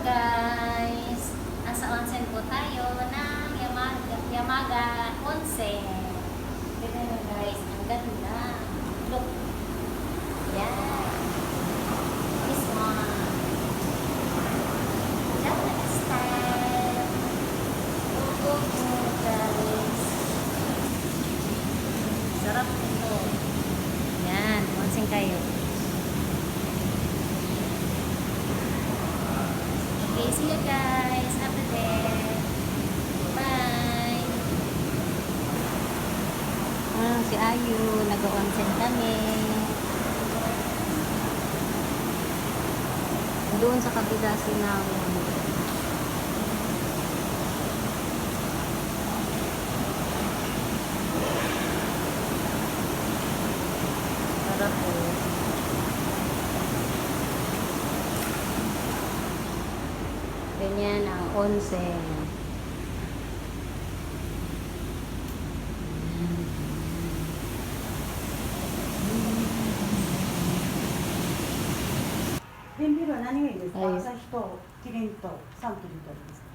guys! Nasa onsen po tayo ng Yamaga Onsen. Tignan nyo guys, ang ganda. Look. Yan. This one. Japanese style. Look guys. Sarap nito. Yan, onsen kayo. Okay, see you guys after there. Bye! Si Ayu, nag-onsen kami. Doon sa kabila si Nawon. Sarap po. Ganyan ang onsen.便ビールは何がいいですか？はい朝日とキリンとサントリーとです。